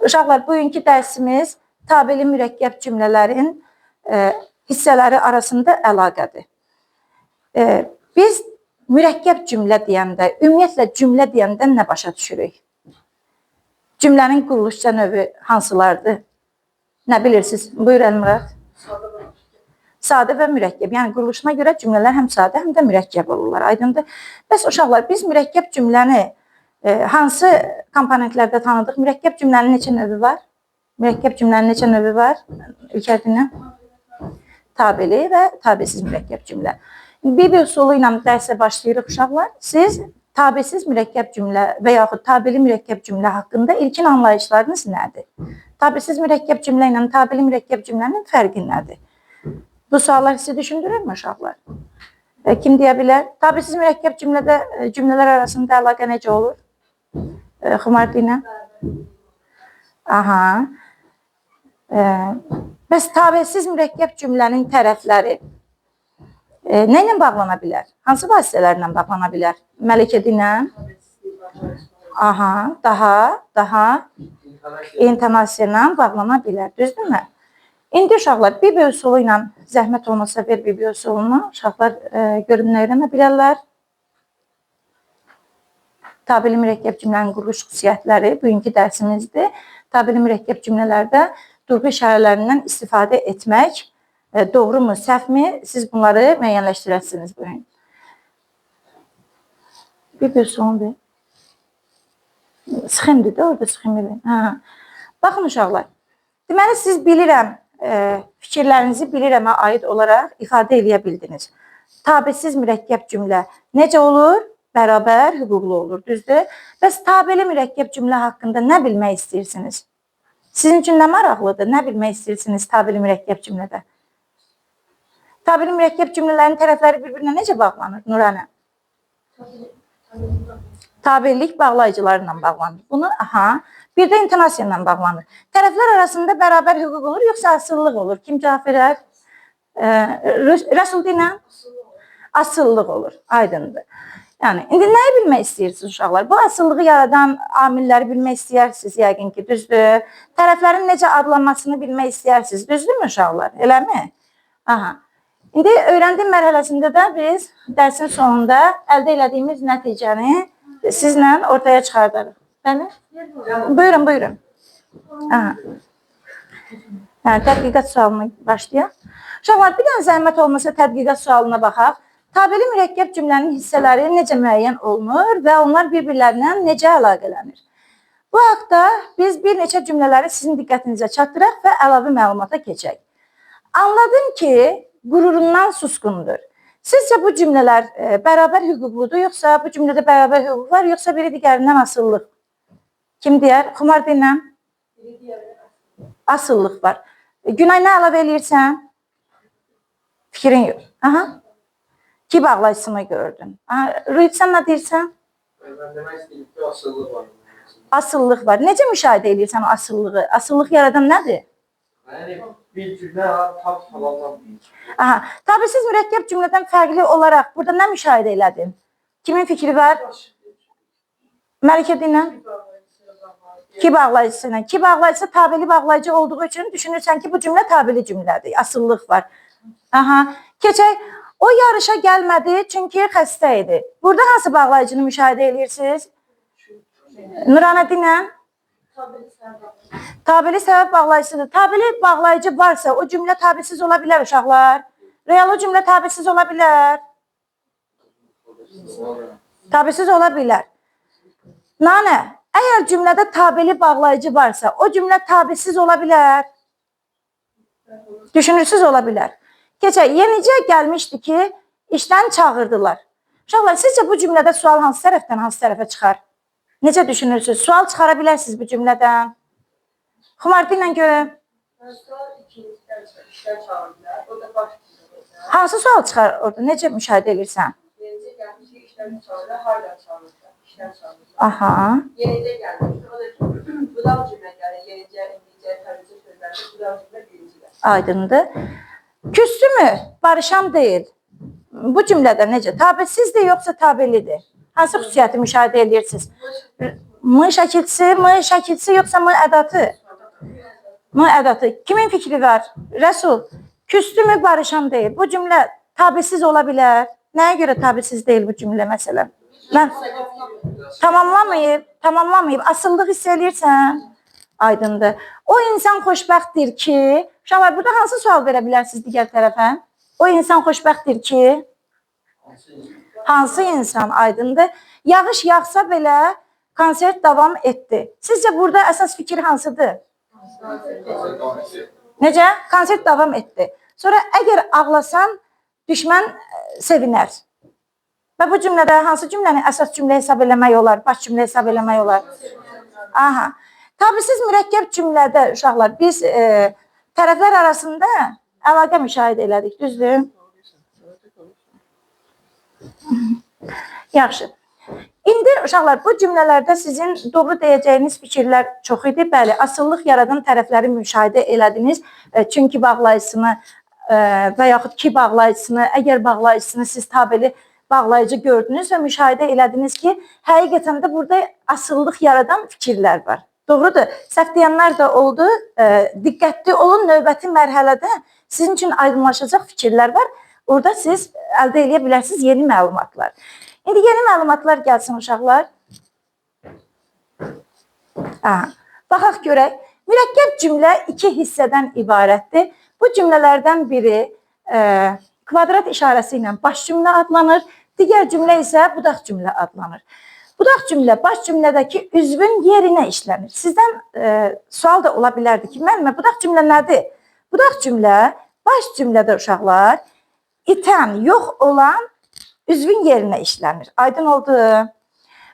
Uşaqlar, bugünkü dərsimiz tabeli mürəkkəb cümlələrin hissələri arasında əlaqədir. Biz mürəkkəb cümlə deyəndə, ümumiyyətlə cümlə deyəndə nə başa düşürük? Cümlənin quruluşca növü hansılardır? Nə bilirsiniz? Buyur Elmurad. Sadə və mürəkkəb. Yəni quruluşuna görə cümlələr həm sadə, həm də mürəkkəb olurlar. Aydındır? Bəs uşaqlar, biz mürəkkəb cümləni hansı komponentlərdə tanıdıq? Mürəkkəb cümlənin neçə növü var? Mürəkkəb cümlənin neçə növü var? İlkərdinə? Tabeli və tabesiz mürəkkəb cümlə. Bir üsulu ilə dərsə başlayırıq uşaqlar. Siz tabesiz mürəkkəb cümlə və yaxud tabeli mürəkkəb cümlə haqqında ilkin anlayışlarınız nədir? Tabesiz mürəkkəb cümlə ilə tabeli mürəkkəb cümlənin fərqi nədir? Bu suallar sizi düşündürürmü uşaqlar? Kim deyə bilər? Tabesiz mürəkkəb cümlələr arasında əlaqə necə olur? Xumardina? Aha. Bəs tabesiz mürəkkəb cümlənin tərəfləri nə ilə bağlana bilər? Hansı vasitələrlə bağlana bilər? Məlikə dinə? Aha, daha intonasiya ilə bağlana bilər. Düzdürmü? İndi uşaqlar, bir üsulu ilə zəhmət olmasa ver bir üsulunu. Uşaqlar görün nə öyrənə bilərlər? Tabeli mürəkkəb cümlənin quruluş xüsusiyyətləri bugünkü dərsimizdir. Tabeli mürəkkəb cümlələrdə durğu işarələrindən istifadə etmək doğru mu, səhv mi? Siz bunları müəyyənləşdirəsiniz bugün. Bir üsulunu ver. Sıxımdır da, orada sıxım. Baxın uşaqlar, deməli siz bilirəm, fikirlərinizi bilirəmə aid olaraq ifadə edə bildiniz. Tabesiz mürəkkəb cümlə necə olur? Bərabər hüquqlu olur, düzdür? Bəs tabeli mürəkkəb cümlə haqqında nə bilmək istəyirsiniz? Sizin üçün nə maraqlıdır? Nə bilmək istəyirsiniz tabeli mürəkkəb cümlədə? Tabeli mürəkkəb cümlələrin tərəfləri bir-birinə necə bağlanır? Nurana? Tabelilik bağlayıcılarla bağlanır. Bunu, bir də intonasiya ilə bağlanır. Tərəflər arasında bərabər hüquq olur, yoxsa asıllıq olur? Kim cavab verər? Rəsul dinə? Asıllıq olur, aydındır. Yəni, indi nəyi bilmək istəyirsiniz uşaqlar? Bu asıllığı yaradan amilləri bilmək istəyirsiniz, yəqin ki, düzdür. Tərəflərin necə adlanmasını bilmək istəyirsiniz, düzdürmü uşaqlar? Eləmi? İndi öyrəndim mərhələsində də biz dərsin sonunda əldə elədiyimiz nəticəni sizlə ortaya çıxardarıq. Bəli? Buyurun. Tədqiqat sualına başlayaq. Uşaqlar, bir dənə zəhmət olmasa tədqiqat sualına baxaq. Tabeli mürəkkəb cümlənin hissələri necə müəyyən olunur və onlar bir-birlərindən necə əlaqələnir? Bu haqda biz bir neçə cümlələri sizin diqqətinizə çatdıraq və əlavə məlumata keçək. Anladım ki, qürurundan susqundur. Sizcə bu cümlələr bərabər hüquqludur, yoxsa bu cümlədə bərabər hüquq var, yoxsa biri digərindən asıllıq? Kim deyər? Xumar dinləm. Asıllıq var. Günay, nə əlavə eləyirsən? Fikrin yox. Ki bağlayıcısını gördün. Rüyüb, sən nə deyirsən? Mən demək istəyim ki, asıllıq var. Asıllıq var. Necə müşahidə edirsən asıllığı? Asıllıq yaradan nədir? Bir cümlə tab falandan deyir. Tabesiz mürəkkəb cümlədən fərqli olaraq burada nə müşahidə elədin? Kimin fikri var? Məlikə dinlə? Ki bağlayıcısına. Ki bağlayıcısı tabeli bağlayıcı olduğu üçün düşünürsən ki, bu cümlə tabeli cümlədir. Asıllıq var. Keçək. O yarışa gəlmədi çünki xəstə idi. Burada hansı bağlayıcını müşahidə edirsiniz? Nurana dinlə? Tabeli səbəb bağlayıcısıdır. Tabeli bağlayıcı varsa o cümlə tabesiz ola bilər uşaqlar. Real o cümlə tabesiz ola bilər. Tabesiz ola bilər. Nanə, əgər cümlədə tabeli bağlayıcı varsa o cümlə tabesiz ola bilər. Düşünürsüz ola bilər. Keçək, yenicə gəlmişdi ki, işdən çağırdılar. Uşaqlar, sizcə bu cümlədə sual hansı tərəfdən hansı tərəfə çıxar? Necə düşünürsünüz? Sual çıxara bilərsiniz bu cümlədən. Xumar dinlə görüm. Hansı sual çıxar orada? Necə müşahidə edirsən? Yenicə gəlmişdi, işdən çağırdı, hardan çağırdı? İşdən çağırdı. Yenicə gəlmişdi, o da ki, budal cümlə gəlir, yenicə, indicə, təvizə sözlərdə budal cümlə birincidir. Aydındır. Küstü mü? Barışam deyil. Bu cümlədə necə? Tabesizdir, yoxsa tabelidir? Hansı xüsusiyyəti müşahidə edirsiniz? M şəkilçisi yoxsa M ədatı? M ədatı. Kimin fikri var? Rəsul, küstü mü barışan deyil. Bu cümlə tabisiz ola bilər. Nəyə görə tabisiz deyil bu cümlə məsələn? Mən tamamlamayıb. Asıllıq hiss eləyirsən? Aydındır. O insan xoşbəxtdir ki, uşaqlar burada hansı sual verə bilərsiniz digər tərəfə? O insan xoşbəxtdir ki, hansı insan? Aydındır. Yağış yağsa belə konsert davam etdi. Sizcə burada əsas fikir hansıdır? Necə? Konsert davam etdi. Sonra əgər ağlasan, düşmən sevinər. Və bu cümlədə hansı cümləni əsas cümlə hesab eləmək olar, baş cümlə hesab eləmək olar? Aha. Tabisiz mürəkkəb cümlədə uşaqlar biz tərəflər arasında əlaqə müşahidə elədik, düzdür? Yaxşı. İndi uşaqlar bu cümlələrdə sizin doğru deyəcəyiniz fikirlər çox idi. Bəli, asıllıq yaradan tərəfləri müşahidə elədiniz. Çünki bağlayıcısını və yaxud ki bağlayıcısını, əgər bağlayıcısını siz tabeli bağlayıcı gördünüz və müşahidə elədiniz ki, həqiqətən də burada asıllıq yaradan fikirlər var. Doğrudur. Səhv deyənlər də oldu. Diqqətli olun, növbəti mərhələdə sizin üçün aydınlaşacaq fikirlər var. Orada siz əldə edə bilərsiniz yeni məlumatlar. İndi yeni məlumatlar gəlsin uşaqlar. Baxaq görək. Mürəkkəb cümlə iki hissədən ibarətdir. Bu cümlələrdən biri kvadrat işarəsi ilə baş cümlə adlanır. Digər cümlə isə budaq cümlə adlanır. Budaq cümlə baş cümlədəki üzvün yerinə işlənir. Sizdən sual da ola bilərdi ki, müəllimə, budaq cümlə nədir? Budaq cümlə baş cümlədə uşaqlar itən, yox olan üzvün yerinə işlənir. Aydın oldu.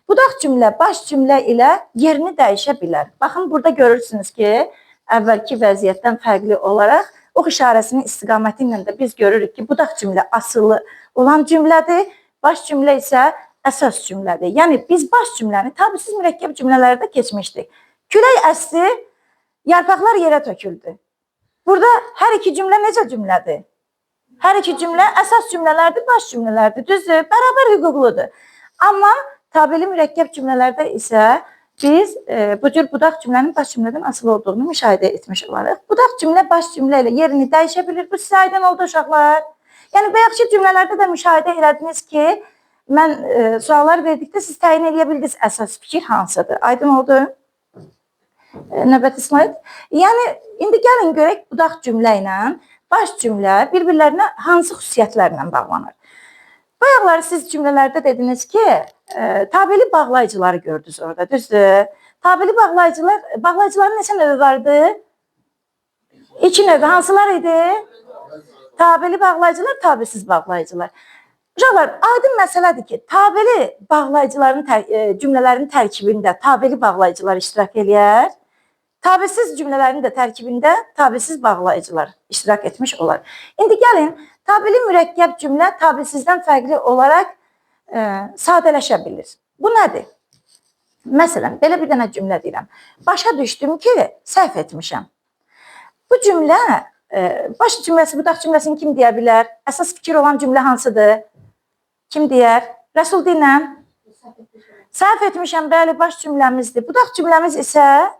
Budaq cümlə baş cümlə ilə yerini dəyişə bilər. Baxın, burada görürsünüz ki, əvvəlki vəziyyətdən fərqli olaraq ox işarəsinin istiqaməti ilə də biz görürük ki, budaq cümlə asılı olan cümlədir, baş cümlə isə əsas cümlədir. Yəni, biz baş cümləni tabisiz mürəkkəb cümlələrdə keçmişdik. Külək əsdi, yarpaqlar yerə töküldü. Burada hər iki cümlə necə cümlədir? Hər iki cümlə əsas cümlələrdir, baş cümlələrdir, düzdür, bərabər hüquqludur. Amma tabeli mürəkkəb cümlələrdə isə biz bu cür budaq cümlənin baş cümlədən asılı olduğunu müşahidə etmiş olarıq. Budaq cümlə baş cümlə ilə yerini dəyişə bilir. Bu sizə aydın oldu uşaqlar. Yəni, bayaqki cümlələrdə də müşahidə elədiniz ki, mən suallar verdikdə siz təyin edə bildiniz əsas fikir hansıdır. Aydın oldu? Növbəti slayd. Yəni, indi gəlin görək budaq cümlə ilə baş cümlə bir-birlərinə hansı xüsusiyyətlərlə bağlanır. Bayaqları siz cümlələrdə dediniz ki, tabeli bağlayıcıları gördünüz orada, düzdür? Tabeli bağlayıcıların neçə növü vardı? İki növü. Hansılar idi? Tabeli bağlayıcılar, tabisiz bağlayıcılar. Uşaqlar, aydın məsələdir ki, tabeli bağlayıcıların cümlələrin tərkibində tabeli bağlayıcılar iştirak eləyər. Tabisiz cümlələrin də tərkibində tabisiz bağlayıcılar iştirak etmiş olar. İndi gəlin, tabeli mürəkkəb cümlə tabisizdən fərqli olaraq sadələşə bilir. Bu nədir? Məsələn, belə bir dənə cümlə deyirəm. Başa düşdüm ki, səhv etmişəm. Bu cümlə, baş cümləsi, budaq cümləsini kim deyə bilər? Əsas fikir olan cümlə hansıdır? Kim deyər? Rəsul dinlən. Səhv etmişəm, bəli, baş cümləmizdir. Budaq cümləmiz isə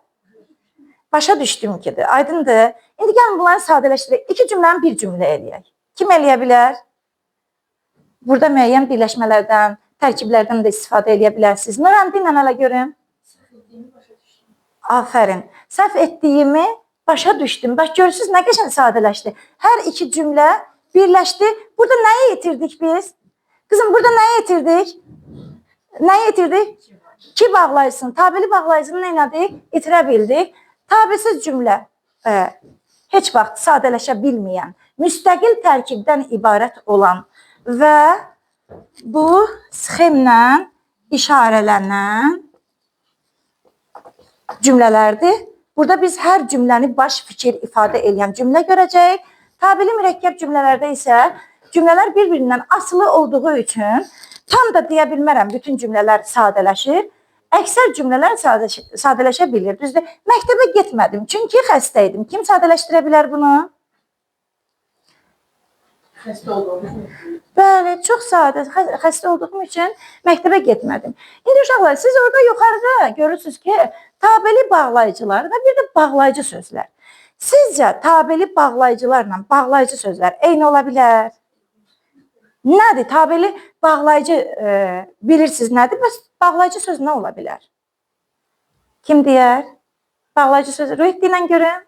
başa düşdüm kidir. Aydındır. İndi gəlin bunları sadələşdirək. İki cümləni bir cümlə eləyək. Kim eləyə bilər? Burada müəyyən birləşmələrdən, tərkiblərdən də istifadə eləyə bilərsiniz. Nurən, dinlən hələ görüm. Afərin. Səhv etdiyimi başa düşdüm. Bax, görürsünüz, nə qəşəng sadələşdi. Hər iki cümlə birləşdi. Burada nəyi itirdik biz? Qızım, burada nəyi itirdik? Nəyi itirdik? Ki bağlayıcısını, tabeli bağlayıcını nə elədik? İtirə bildik. Tabisiz cümlə heç vaxt sadələşə bilməyən, müstəqil tərkibdən ibarət olan və bu sxemlə işarələnən cümlələrdir. Burada biz hər cümləni baş fikir ifadə edən cümlə görəcəyik. Tabeli mürəkkəb cümlələrdə isə cümlələr bir-birindən asılı olduğu üçün tam da deyə bilmərəm, bütün cümlələr sadələşir. Əksər cümlələr sadələşə bilir. Düzdür, məktəbə getmədim, çünki xəstə idim. Kim sadələşdirə bilər bunu? Xəstə olduğumuz Bəli, çox sadə. Xəstə olduğum üçün məktəbə getmədim. İndi uşaqlar, siz orada yuxarıda görürsünüz ki, tabeli bağlayıcılar və bir də bağlayıcı sözlər. Sizcə tabeli bağlayıcılarla bağlayıcı sözlər eyni ola bilər? Nədir? Tabeli bağlayıcı bilirsiniz nədir? Bəs bağlayıcı söz nə ola bilər? Kim deyər? Bağlayıcı söz. Rüyət deyilən görün.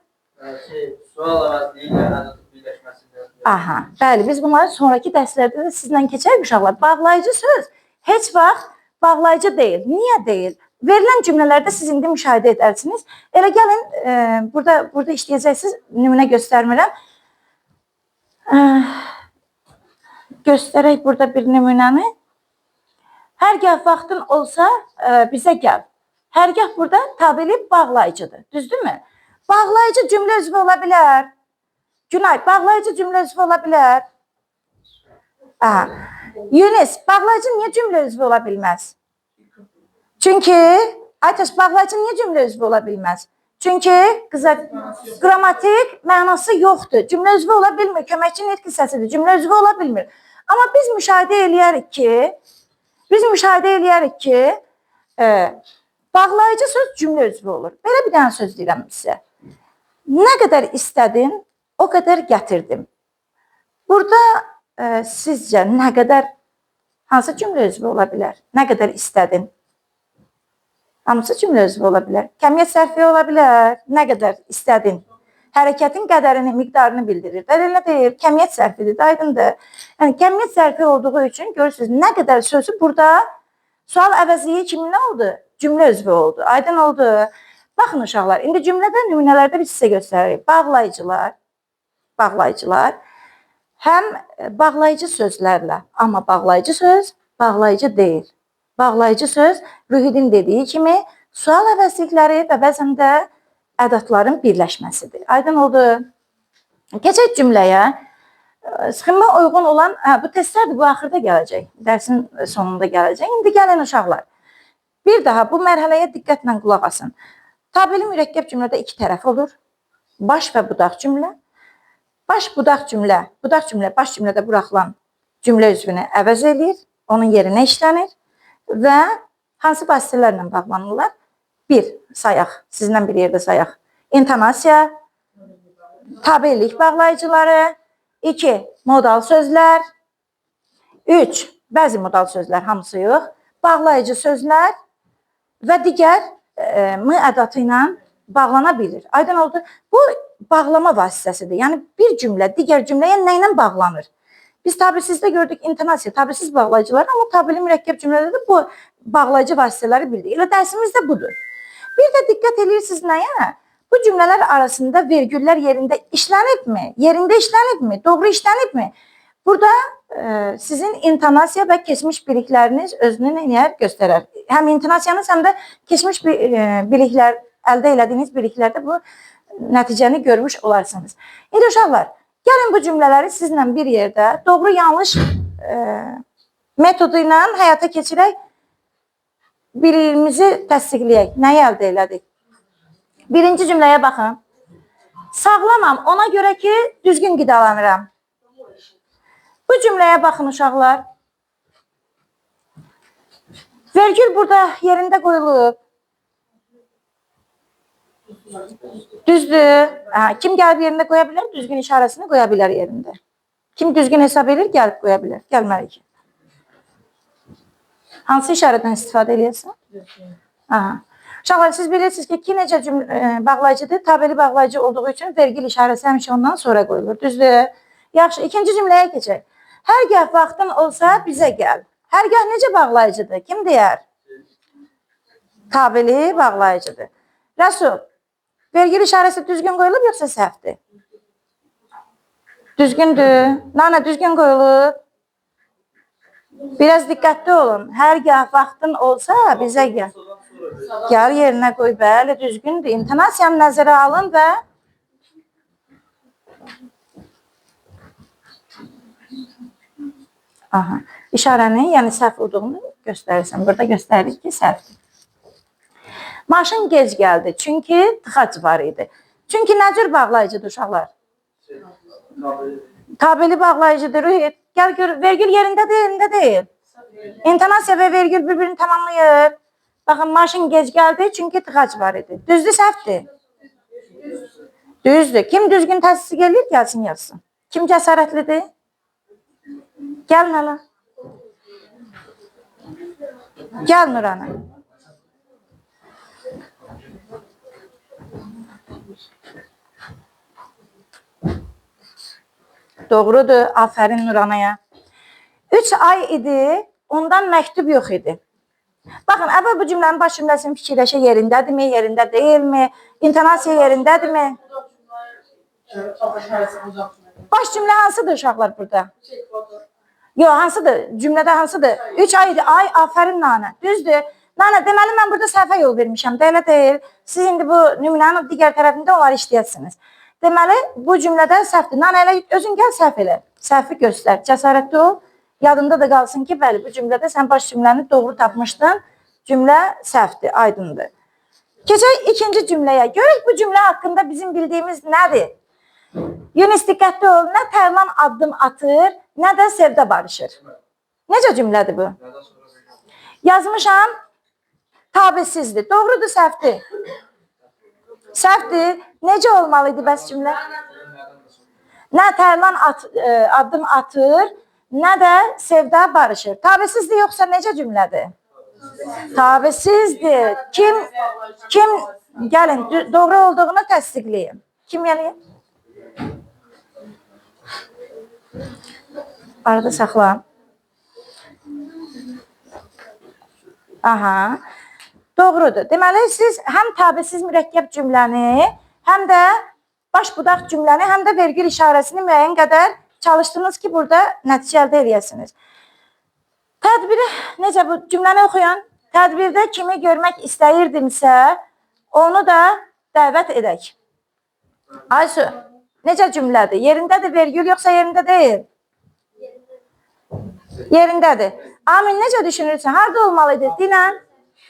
Sual əvəzliyi ilə ədəd birləşməsidir. Aha, bəli, biz bunları sonraki dərslərdə də sizlə keçərik uşaqlar. Bağlayıcı söz heç vaxt bağlayıcı deyil. Niyə deyil? Verilən cümlələrdə siz indi müşahidə edərsiniz. Elə gəlin, burada işləyəcəksiniz, nümunə göstərmirəm. Göstərək burada bir nümunəni. Hərgah vaxtın olsa bizə gəl. Hərgah burada tabeli bağlayıcıdır. Düzdürmü? Bağlayıcı cümlə üzvü ola bilər. Günay, bağlayıcı cümlə üzvü ola bilər. Yunus, bağlayıcı niyə cümlə üzvü ola bilməz? Çünki, Aytaş, bağlayıcı niyə cümlə üzvü ola bilməz? Çünki qrammatik mənası yoxdur. Cümlə üzvü ola bilmir. Köməkçi nitq hissəsidir. Cümlə üzvü ola bilmir. Amma biz müşahidə eləyərik ki, bağlayıcı söz cümlə üzvü olur. Belə bir dənə söz deyirəm sizə. Nə qədər istədin, o qədər gətirdim. Burada sizcə nə qədər, hansı cümlə üzvü ola bilər? Nə qədər istədin? Hamısı cümlə üzvü ola bilər. Kəmiyyət sərfi ola bilər. Nə qədər istədin? Hərəkətin qədərini, miqdarını bildirir. Elə deyir, kəmiyyət sərfidir, aydındır. Yəni, kəmiyyət sərfi olduğu üçün görürsünüz, nə qədər sözü burada sual əvəzliyi kimi nə oldu? Cümlə üzvü oldu. Aydın oldu. Baxın uşaqlar, indi cümlədə, nümunələrdə biz sizə göstəririk. Bağlayıcılar həm bağlayıcı sözlərlə, amma bağlayıcı söz bağlayıcı deyil. Bağlayıcı söz Rühidin dediyi kimi sual əvəzlikləri və bəzən də ədadların birləşməsidir. Aydın oldu. Keçək cümləyə. Sxemə uyğun olan, bu testlərdir, bu axırda gələcək. Dərsin sonunda gələcək. İndi gəlin uşaqlar. Bir daha bu mərhələyə diqqətlə qulaq asın. Tabeli mürəkkəb cümlədə iki tərəf olur. Baş və budaq cümlə. Baş cümlə baş cümlədə buraxılan cümlə üzvünü əvəz edir, onun yerinə işlənir və hansı vasitələrlə bağlanırlar? Bir, sayaq, sizdən bir yerdə sayaq. İntonasiya, tabellik bağlayıcıları. 2, modal sözlər. 3, bəzi modal sözlər, hamısı yox. Bağlayıcı sözlər və digər m ədatı ilə bağlana bilir. Aydın oldu. Bu bağlama vasitəsidir. Yəni bir cümlə digər cümləyə nə ilə bağlanır? Biz tabelsizdə gördük intonasiya, tabelsiz bağlayıcılar, amma tabeli mürəkkəb cümlədə də bu bağlayıcı vasitələri bildik. Elə dərsimiz də budur. Bir də diqqət edirsiniz nəyə? Bu cümlələr arasında vergüllər yerində işlənibmi? Yerində işlənibmi? Doğru işlənibmi? Burada sizin intonasiya və keçmiş bilikləriniz özünü nəyər göstərər. Həm intonasiyanız, həm də keçmiş biliklər, əldə elədiyiniz biliklərdə bu nəticəni görmüş olarsınız. İndi uşaqlar, gəlin bu cümlələri sizlə bir yerdə doğru-yanlış metodu ilə həyata keçirək, biliyimizi təsdiqləyək. Nəyi əldə elədik? Birinci cümləyə baxın. Sağlamam, ona görə ki, düzgün qidalanıram. Bu cümləyə baxın uşaqlar. Vergül burada yerində qoyulub. Düzdür. Kim gəlib yerində qoya bilər? Düzgün işarəsini qoya bilər yerində. Kim düzgün hesab edir, gəlib qoya bilər. Gəlməli ki. Hansı işarədən istifadə edəsən? Uşaqlar, siz bilirsiniz ki, ki necə bağlayıcıdır? Tabeli bağlayıcı olduğu üçün vergül işarəsi həmişə ondan sonra qoyulur. Düzdür. Yaxşı, ikinci cümləyə keçək. Hərgah vaxtın olsa bizə gəl. Hərgah necə bağlayıcıdır? Kim deyər? Tabeli bağlayıcıdır. Rəsul, vergül işarəsi düzgün qoyulub, yoxsa səhvdir? Düzgündür. Nana, düzgün qoyulub. Biraz diqqətli olun. Hərgah vaxtın olsa bizə gəl. Gəl yerinə qoy, bəli, düzgündür. İntonasiyanı nəzərə alın və işarənin, yəni səhv olduğunu göstərirsən. Burada göstərir ki, səhvdir. Maşın gec gəldi, çünki tıxac var idi. Çünki nə cür bağlayıcıdır uşaqlar? Tabeli bağlayıcıdır. Ruhiyet. Gel gör, vergül yerindədir, yerində deyil. İntonasiya və vergül bir-birini tamamlayır. Baxın, maşın gec gəldi çünki tıxac var idi. Düzdür, səhvdir? Düzdür. Kim düzgün təsdiq edir, gəlsin yazsın. Kim cəsarətlidir? Gəlin hala. Gəl Nurana. Doğrudur, aferin Nuranaya. 3 ay idi, ondan məktub yox idi. Baxın, əvvəl bu cümlənin baş cümləsinin fikirləşə yerindədirmi, yerində deyilmi, intonasiya yerindədirmi? Baş cümlə hansıdır uşaqlar burada? Yox, hansıdır? Cümlədə hansıdır? 3 ay idi, ay, aferin Nana. Düzdür. Nana, deməli mən burada səhvə yol vermişəm, də elə deyil. Siz indi bu nümunənin digər tərəfində onları işləyəsiniz. Deməli, bu cümlədə səhvdir. Nana, elə özün gəl səhv elə. Səhvi göstər, cəsarətli ol. Yadında da qalsın ki, bəli, bu cümlədə sən baş cümləni doğru tapmışdın. Cümlə səhvdir, aydındır. Keçək ikinci cümləyə. Görək bu cümlə haqqında bizim bildiyimiz nədir? Yunus, diqqətli ol. Nə Tərlan addım atır, nə də sevdə barışır. Necə cümlədir bu? Yazmışam, tabesizdir. Doğrudur, səhvdir. Səhvdir. Necə olmalıydı bəs cümlə? Nə Tərlan addım atır, nə də sevdə barışır. Tabesizdir yoxsa necə cümlədir? Tabesizdir. Kim gəlin, doğru olduğunu təsdiqləyin. Kim gəlin? Arada saxla. Aha. Doğrudur. Deməli, siz həm tabesiz mürəkkəb cümləni, həm də baş budaq cümləni, həm də vergül işarəsini müəyyən qədər çalışdınız ki, burada nəticə əldə edəsiniz. Tədbiri, necə bu cümləni oxuyan? Tədbirdə kimi görmək istəyirdimsə, onu da dəvət edək. Aysu, necə cümlədir? Yerindədir vergül, yoxsa yerində deyil? Yerindədir. Amin, necə düşünürsən? Harada olmalıydı? Dinən.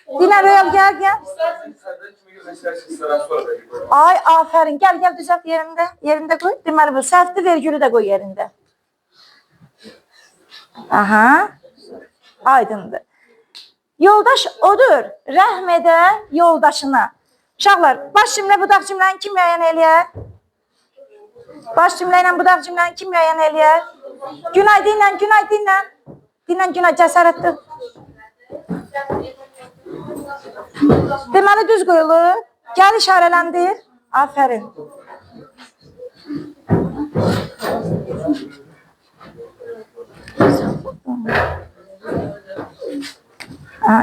Dinən, Röyal, gəl. Ay, aferin. Gəl, düzelt yerində. Yerində qoy. Deməli, bu səhvdir, vergülü də qoy yerində. Aha. Aydındır. Yoldaş odur, rəhm edə yoldaşına. Uşaqlar, baş cümlə, budaq cümləni kim müəyyən eləyər? Baş cümlə ilə budaq cümləni kim müəyyən eləyər? Günay, dinlə. Dinlə, Günay, cəsarətdir. Deməli, düz qoyulur. Gəl, işarələndir. Aferin.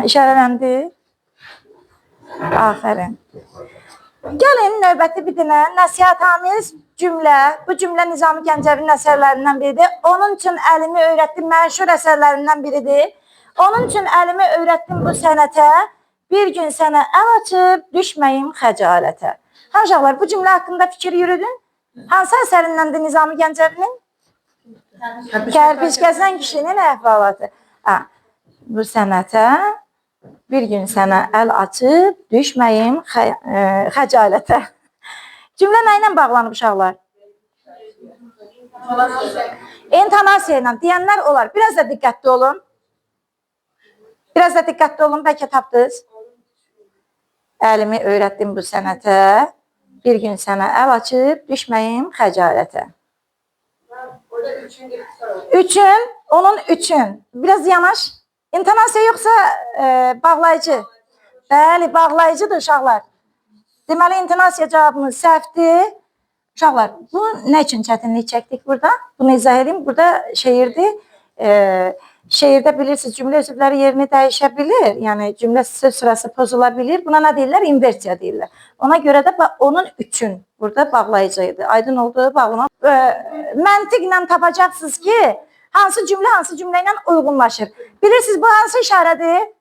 İşarələndi. Aferin. Gəlin, növbəti bir dənə nəsihətamiz cümlə. Bu cümlə Nizami Gəncəvinin əsərlərindən biridir. Onun üçün əlimi öyrətdim, məşhur əsərlərindən biridir. Onun üçün əlimi öyrətdim bu sənətə, bir gün sənə əl açıb, düşməyim xəcalətə. Uşaqlar, bu cümlə haqqında fikir yürüdün. Hansı əsərindəndir Nizami Gəncəvinin? Kərpiç kəsən kişinin əhvalatı. Bu sənətə, bir gün sənə əl açıb, düşməyim xəcalətə. Cümlə nə ilə bağlanıb uşaqlar? İntonasiya ilə deyənlər olar. Biraz da diqqətli olun. Bəlkə tapdınız. Əlimi öyrətdim bu sənətə, bir gün sənə əl açıb, düşməyim xəcalətə. Üçün, onun üçün. Biraz yanaş. İntonasiya yoxsa bağlayıcı? Bəli, bağlayıcıdır uşaqlar. Deməli, intonasiya cavabımız səhvdir. Uşaqlar, bu nə üçün çətinlik çəkdik burada? Bunu izah edeyim. Burada şeirdir. Şeirdə bilirsiniz, cümlə üzvləri yerini dəyişə bilir. Yəni, cümlə söz sırası pozula bilir. Buna nə deyirlər? İnversiya deyirlər. Ona görə də onun üçün burada bağlayıcıydı. Aydın olduğu bağlama. Məntiqlə tapacaqsınız ki, hansı cümlə ilə uyğunlaşır. Bilirsiniz, bu hansı işarədir?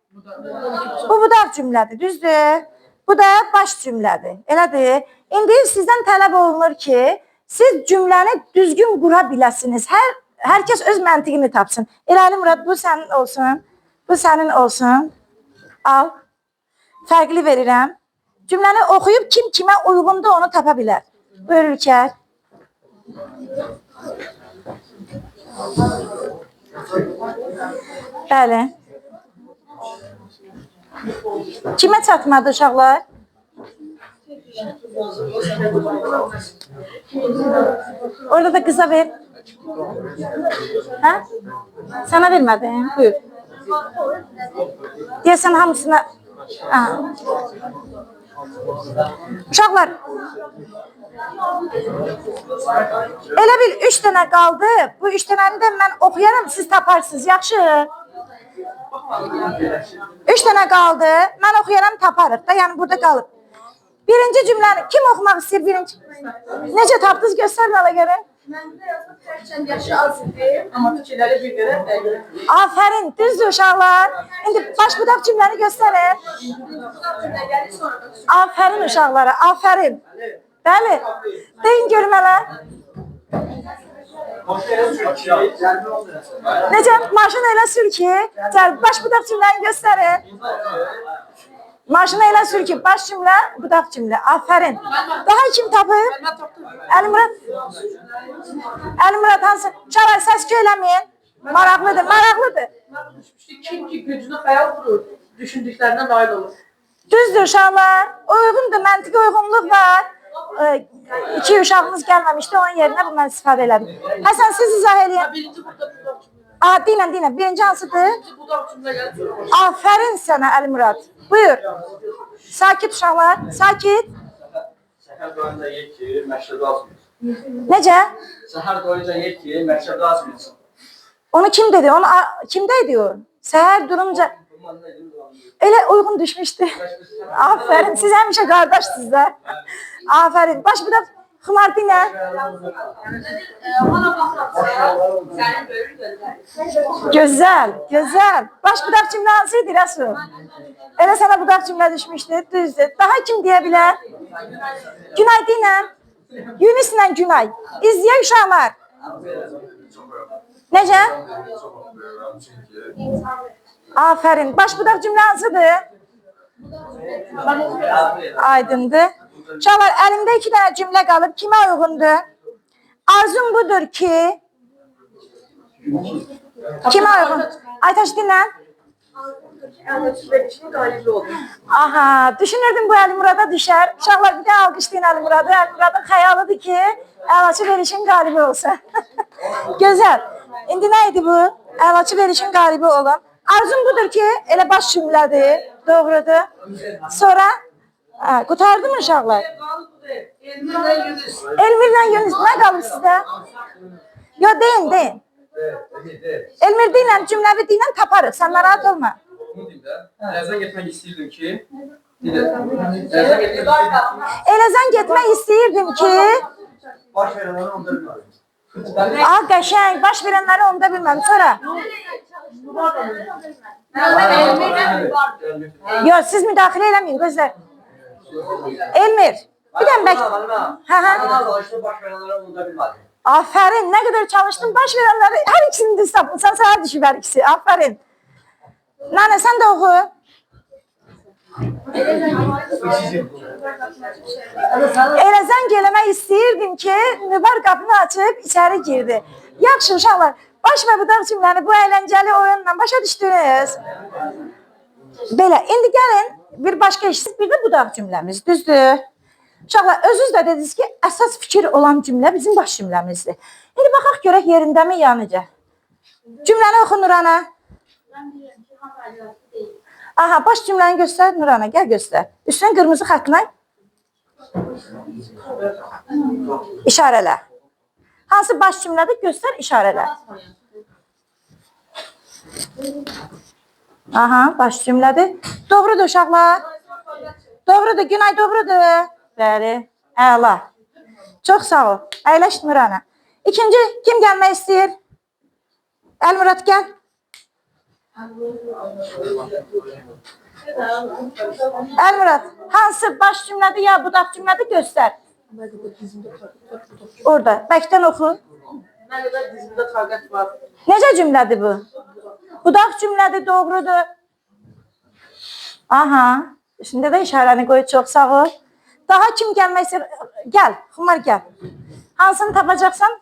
Bu budaq cümlədir, düzdür? Bu da baş cümlədir, elədir? İndi sizdən tələb olunur ki, siz cümləni düzgün qura biləsiniz. Hər kəs öz məntiqini tapsın. Eləli Murad, bu sənin olsun, bu sənin olsun. Al, fərqli verirəm. Cümləni oxuyub kim kimə uyğundur onu tapa bilər. Buyur Ülker. Bəli. Kimə çatmadı uşaqlar? Orada da kıza ver. Ha? Sana vermedim. Buyur. Deyəsən hamısına... Ha. Uşaqlar, elə bil 3 dənə qaldı. Bu 3 dənəni də mən oxuyaram, siz taparsınız. Yaxşı. 3 dənə qaldı. Mən oxuyaram, taparıq da. Yəni burada qalıb. Birinci cümləni kim oxumaq istəyir birinci? Necə tapdınız? Göstərin hala gəlin. Mən də yazıb tərkən yaşı az idi, amma fikirləri bir görə dəqiq. Aferin, düzdür uşaqlar. İndi baş budaq cümləni göstərin. Aferin uşaqlara, aferin. Bəli, deyin görüm hələ. Necə? Maşın elə sür ki, baş budaq cümləni göstərin. Maşını elə sür ki, baş cümlə, budaq cümlə. Aferin. Daha kim tapıb? Əlimurad. Əlimurad hansı? Çalay, səs söyləməyin. Maraqlıdır, maraqlıdır. Kim ki gücünü xəyal qurur, düşündüklərinə nail olur. Düzdür uşaqlar. Uyğundur, məntiqi uyğunluq var. 2 uşağımız gəlməmişdi, onun yerinə bundan istifadə elədik. Həsən, siz izah edin. Birinci burada. Dinlə. Birinci hansıdır? Budaq cümlə gəlir. Aferin sənə Əlimurad. Buyur. Sakit uşaqlar, sakit. Səhər doyunca yer ki, məktəbdə açmıyorsun. Necə? Səhər doyunca yer ki, məktəbdə açmıyorsun. Onu kim dedi? Onu kimdeydi o? Səhər durunca elə uyğun düşmüşdü. Aferin, siz həmişə qardaşsınız da. Aferin. Baş budaq xımar dinlə. Ona baxıram, sənin böyür gözlər. Gözəl, gözəl. Baş budaq cümlə hansıydı Rəsul? Elə sənə budaq cümlə düşmüşdü, düzdür. Daha kim deyə bilər? Günay dinlə. Yunus'la Günay. İzləyək uşaqlar. Necə? Aferin. Baş budaq cümlə hansıdır? Aydındır. Uşaqlar, əlimdə 2 dənə cümlə qalıb. Kimə uyğundur? Arzum budur ki... Kimə uyğun? Aytaş dinlə. Aha, düşünürdüm bu Əlimurada düşər. Uşaqlar, bir də alqışlayın Əlimuradı. Əlimuradın xəyalıdır ki, əlaçı verişin qalibi olsa. Gözəl. İndi nə idi bu? Əlaçı verişin qalibi olan. Arzum budur ki, elə baş cümlədir. Doğrudur. Sonra... Qutardı mı uşaqlar? Elmirlə Yunus. Nə qalıb sizdə? Yo, deyin. Elmir deyillə, cümləvi deyillə taparıq. Sən narahat olma. Əlazan getmək istəyirdim ki... Elazan getmək istəyirdim ki... Baş verənləri onda bilmədim. Qəşəng, baş verənləri onda bilməm. Sonra? Yo, siz müdaxilə eləməyin, gözlər. Elmir, bir dənə bək... Aferin, nə qədər çalışdın, baş verənləri, hər ikisini düz tapmışsan, sənə düşüb hər ikisi, aferin. Nənə, sən də oxu. Elə zəng eləmək istəyirdim ki, Mübar qapını açıb içəri girdi. Yaxşı, uşaqlar, baş və budaq cümləni bu əyləncəli oyunla başa düşdünüz. Belə, indi gəlin, bir başqa işsiz, bir də budaq cümləmiz, düzdür. Uşaqlar, özünüz də dediniz ki, əsas fikir olan cümlə bizim baş cümləmizdir. İndi baxaq görək yerindəmi ya necə? Cümləni oxu Nurana. Aha, baş cümləni göstər Nurana, gəl göstər. Üstünə qırmızı xətlə işarələ. Hansı baş cümlədir? Göstər, işarələ. Aha, baş cümlədir. Doğrudur uşaqlar. Doğrudur, Günay doğrudur. Bəli, əla. Çox sağ ol. Əyləş Nurana. İkinci, kim gəlmək istəyir? Əlmurad, gəl. Əlmurad, hansı baş cümlədir ya budaq cümlədir? Göstər. Orada, bəkdən oxu. Nə qədər dizimdə taqət var. Necə cümlədir bu? Budaq cümlədir, doğrudur. Aha, üstündə də işarəni qoy, çox sağ ol. Daha kim gəlmək istəyir? Gəl, Xumar gəl. Hansını tapacaqsan?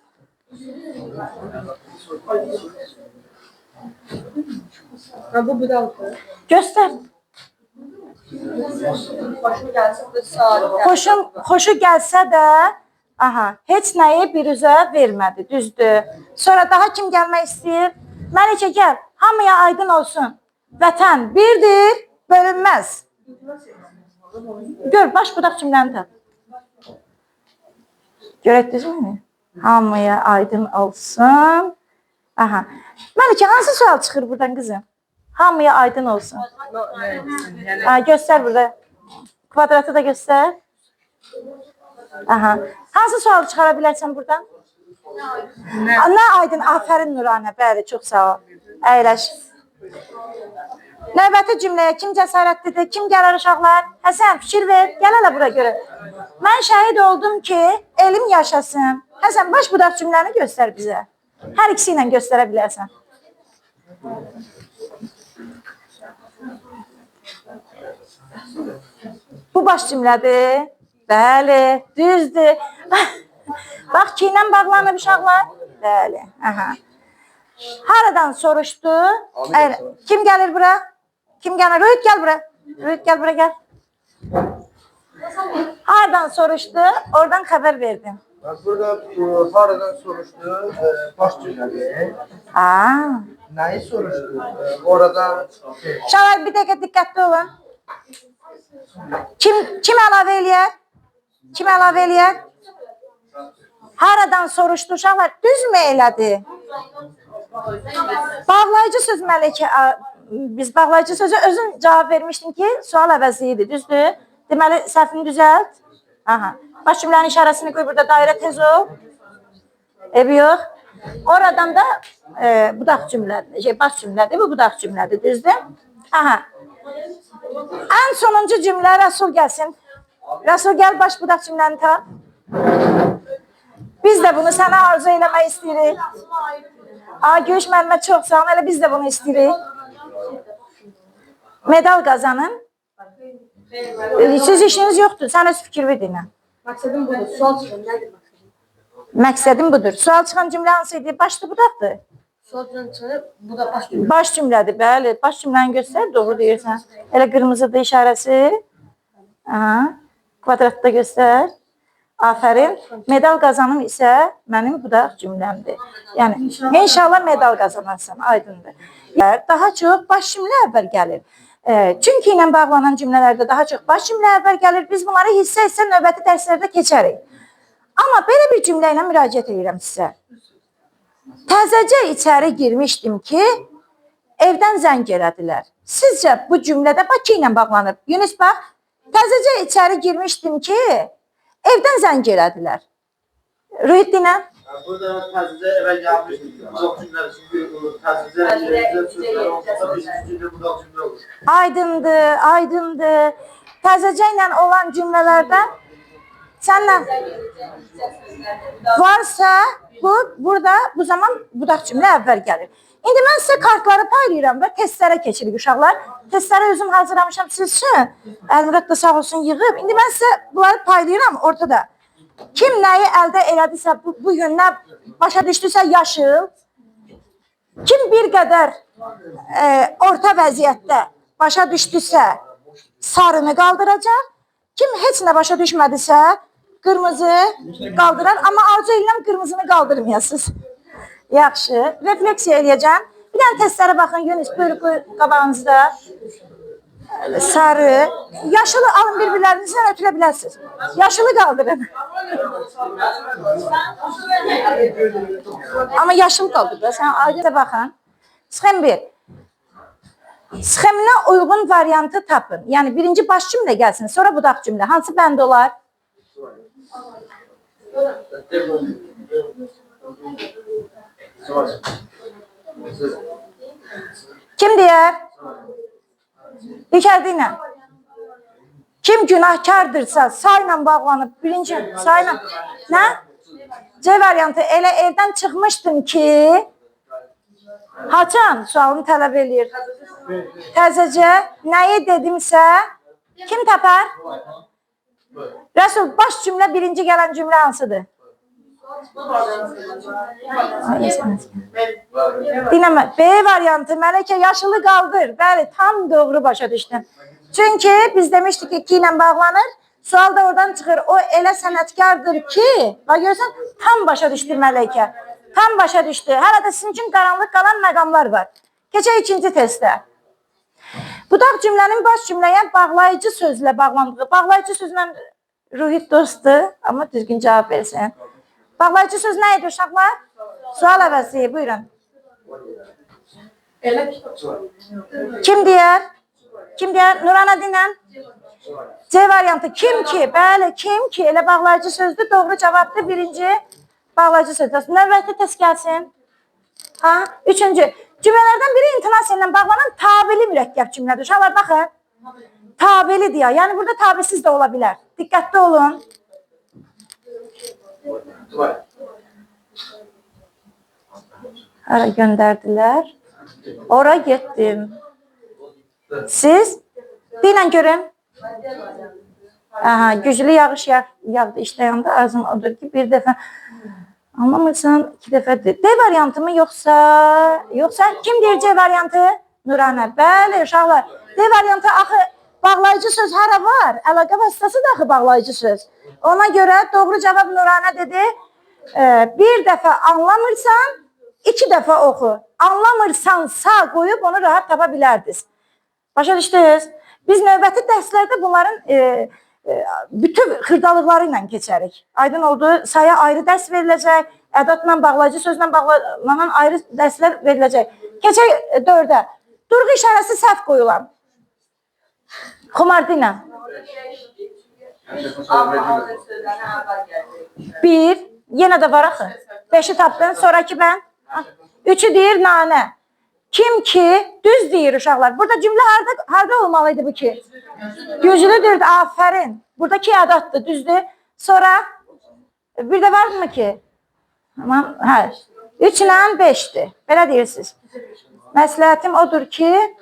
Ha, bu budaldır. Göstər. Başım gəlsin də saat. Xoşu gəlsə də, aha, heç nəyi bir üzə vermədi, düzdür. Sonra daha kim gəlmək istəyir? Məlikə gəl, hamıya aydın olsun. Vətən birdir, bölünməz. Gör, baş budaq cümləni tap. Görəkdinizmi? Hamıya aydın olsun. Aha. Məlikə, hansı sual çıxır buradan qızım? Hamıya aydın olsun. Ha, göstər burada. Kvadratı da göstər. Aha. Hansı sualı çıxara bilərsən buradan? Nə aydın? Afərin Nuranə. Bəli, çox sağ ol. Əyləş. Növbəti cümləyə kim cəsarətlidir? Kim gələr uşaqlar? Həsən, fikir ver. Gəl hələ bura görə. Mən şəhid oldum ki, elm yaşasın. Həsən, baş budaq cümləni göstər bizə. Hər ikisi ilə göstərə bilərsən. Bu baş cümlədir. Bəli, düzdür. Bax ki ilə bağlanır uşaqlar. Bəli. Aha. Haradan soruşdu? Kim gəlir bura? Kim gəlir? Rüyüt gəl bura. Rüyüt gəl bura gəl. Haradan soruşdu? Oradan xəbər verdim. Burada haradan soruşdu? Baş cümlədir. Aa. Nəyi soruşdu? Orada Uşaqlar bir dəqiqə diqqətli olun. Kim əlavə eləyər? Kim əlavə eləyər? Haradan soruşdu uşaqlar? Düzmü elədi? Bağlayıcı söz Məlikə. Biz bağlayıcı sözü özün cavab vermişdin ki, sual əvəzli idi, düzdür? Deməli, səhvini düzəlt. Aha. Baş cümlənin işarəsini qoy burada, dairə tez ol. Ev yox. Oradan da budaq cümlədir, baş cümlədir, bu budaq cümlədir, düzdür? Aha. Ən sonuncu cümlə Rəsul gəlsin. Rəsul gəl, baş budaq cümləni tap. Biz də bunu sənə arzu eləmək istəyirik. Göyüş müəllimə çox sağ olun, elə biz də bunu istəyirik. Medal qazanın. Siz işiniz yoxdur, sən öz fikir ver dinlə. Məqsədim budur. Sual çıxın, nədir məqsədim? Məqsədim budur. Sual çıxan cümlə hansı idi? Başlı budaqdır. Sual çıxır, bu da baş cümlə. Baş cümlədir, bəli. Baş cümləni göstər, doğru deyirsən. Elə qırmızıdır işarəsi. Aha. Kvadratda göstər. Afərin. Medal qazanım isə mənim budaq cümləmdir. Yəni, inşallah medal qazanarsan, aydındır. Daha çox baş cümlə əvvəl gəlir. Çünki ilə bağlanan cümlələrdə daha çox baş cümlə əvvəl gəlir. Biz bunları hissə-hissə növbəti dərslərdə keçərik. Amma belə bir cümlə ilə müraciət edirəm sizə. Təzəcə içəri girmişdim ki, evdən zəng elədilər. Sizcə bu cümlədə Bakı ilə bağlanır. Yunus bax, təzəcə içəri girmişdim ki, evdən zəng elədilər. Rüyüt dinə. burada təzəcə evə gəlmişdik. Budaq cümləsi çünki təzəcə sözlər olmasa birinci cümlə budaq cümlə olur. Aydındır, aydındır. Təzəcə ilə olan cümlələrdə sənlə varsa bu zaman budaq cümlə əvvəl gəlir. İndi mən sizə kartları paylayıram və testlərə keçirik uşaqlar. Testləri özüm hazırlamışam siz üçün. Əlmürət də sağ olsun yığıb. İndi mən sizə bunları paylayıram ortada. Kim nəyi əldə elədisə, bu gün nə başa düşdüsə yaşıl. Kim bir qədər orta vəziyyətdə başa düşdüsə sarını qaldıracaq. Kim heç nə başa düşmədisə qırmızı qaldırar. Amma arzu edirəm qırmızını qaldırmayasınız. Yaxşı. Refleksiya eləyəcəm. Bir dənə testlərə baxın. Yunus buyur qabağınızda. Sarı. Yaşılı alın bir-birlərinizdən ötürə bilərsiniz. Yaşılı qaldırın. Amma yaşıl qaldır da. Sən aydın baxın. Sxem 1. Sxeminə uyğun variantı tapın. Yəni birinci baş cümlə gəlsin, sonra budaq cümlə. Hansı bənd olar? Kim deyər? İçərdə ilə. Kim günahkardırsa sayla bağlanıb birinci sayla. Nə? C variantı. Elə evdən çıxmışdım ki Haçan sualını tələb eləyir. Təzəcə nəyi dedimsə kim tapar? Rəsul, baş cümlə birinci gələn cümlə hansıdır? Dinləmə. B variantı Mələkə yaşılı qaldır. Bəli, tam doğru başa düşdün. Çünki biz demişdik ki, 2 ilə bağlanır. Sual da oradan çıxır. O elə sənətkardır ki, bax görürsən, tam başa düşdü Mələkə. Tam başa düşdü. Hələ də sizin üçün qaranlıq qalan məqamlar var. Keçək ikinci testə. Budaq cümlənin baş cümləyə bağlayıcı sözlə bağlandığı. Bağlayıcı sözlə Ruhit dostdur, amma düzgün cavab versin. Bağlayıcı söz nə idi uşaqlar? Sual əvəzi, buyurun. Kim deyər? Kim deyər? Nurana dinən. C variantı. Kim ki? Bəli, kim ki? Elə bağlayıcı sözdür. Doğru cavabdır. Birinci bağlayıcı sözdür. Növbəti test gəlsin. Ha? Üçüncü. Cümlələrdən biri intonasiya ilə bağlanan tabeli mürəkkəb cümlədir. Uşaqlar, baxın. Tabeli deyək. Yəni, burada tabisiz də ola bilər. Diqqətli olun. Hara göndərdilər? Ora getdim. Siz? Deyilən görün. Aha, güclü yağış yağdı işləyəndə arzum odur ki, bir dəfə anlamırsan, 2 dəfədir. D variantı mı yoxsa? Kim deyir C variantı? Nurana. Bəli, uşaqlar. D variantı axı bağlayıcı söz hara var? Əlaqə vasitəsi də axı bağlayıcı söz. Ona görə doğru cavab Nurana dedi. Bir dəfə anlamırsan, 2 dəfə oxu. Anlamırsansa qoyub onu rahat tapa bilərdiniz. Başa düşdünüz? Biz növbəti dərslərdə bunların bütün xırdalıqları ilə keçərik. Aydın oldu, saya ayrı dərs veriləcək, ədadla, bağlayıcı sözlə bağlanan ayrı dərslər veriləcək. Keçək 4-ə. Durğu işarəsi səhv qoyulan. Xumardı ilə. 1, yenə də var axı. 5-i tapdın, sonraki mən. 3-ü deyir nanə. Kim ki, düz deyir uşaqlar. Burada cümlə harada olmalıydı bu ki? Güclüdür, afərin. Buradakı ədatdır, düzdür. Sonra bir də varmı ki? Tamam, hə. 3 ilə 5'dir. Belə deyirsiniz. Məsləhətim odur ki,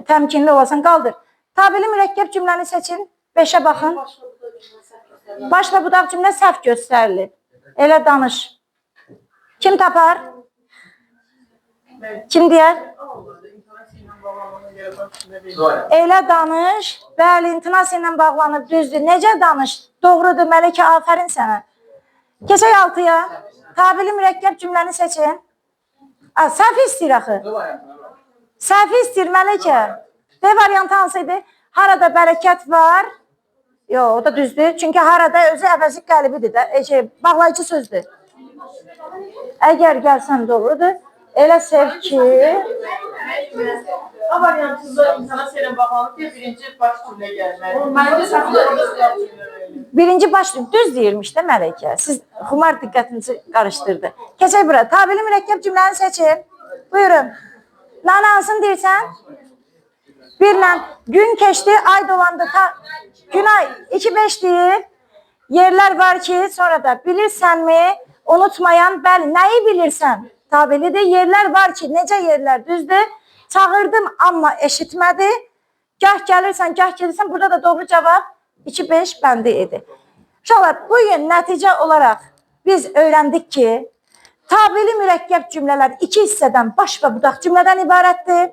təmkinli olasan, qaldır. Tabeli mürəkkəb cümləni seçin. 5'ə baxın. Baş və budaq cümlə səhv göstərilir. Elə danış. Kim tapar? Kim deyər? Elə danış. Bəli, intonasiya ilə bağlanıb, düzdür. Necə danış? Doğrudur, Mələkə, afərin sənə. Keçək 6'ya. Tabeli mürəkkəb cümləni seçin. Səhv istəyir axı. Səhv istəyir, Mələkə. D variantı hansıydı? Harada bərəkət var. Yox, o da düzdür. Çünki harada özü əvəzik qəlibidir də. Bağlayıcı sözdür. Əgər gəlsən doğrudur. Elə sev ki... A variantında intonasiya ilə bağlanıb birinci baş cümlə gəlməli. Birinci baş düz deyirmiş də Mələkə. Siz xumar diqqətinizi qarışdırdı. Keçək bura. Tabeli mürəkkəb cümləni seçin. Buyurun. Nana hansını deyirsən? 1-lə gün keçdi, ay dolandı. Günay 2-5 deyir. Yerlər var ki, sonra da bilirsənmi? Unutmayan, bəli, nəyi bilirsən? Tabelidir. Yerlər var ki, necə yerlər? Düzdür. Çağırdım, amma eşitmədi. Gah gəlirsən, gah gelirsən. Burada da doğru cavab 2-5 bəndi idi. Uşaqlar, bugün nəticə olaraq biz öyrəndik ki, tabeli mürəkkəb cümlələr 2 hissədən, baş və budaq cümlədən ibarətdir.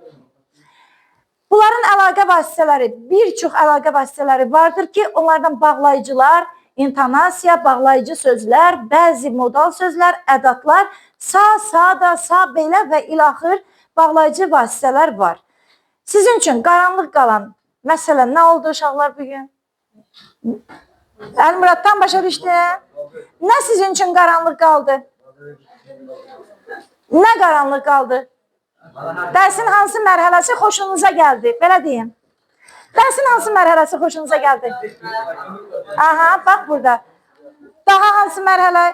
Bunların əlaqə vasitələri, bir çox əlaqə vasitələri vardır ki, onlardan bağlayıcılar, intonasiya, bağlayıcı sözlər, bəzi modal sözlər, ədatlar, sa, da, sa, belə və ilaxır bağlayıcı vasitələr var. Sizin üçün qaranlıq qalan məsələ nə oldu uşaqlar bugün? Əlmuraddan başa düşdü. Nə sizin üçün qaranlıq qaldı? Nə qaranlıq qaldı? Dərsin hansı mərhələsi xoşunuza gəldi? Belə deyim. Dərsin hansı mərhələsi xoşunuza gəldi? Aha, bax burada. Daha hansı mərhələ?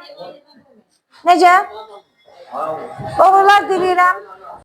Necə? Uğurlar diləyirəm.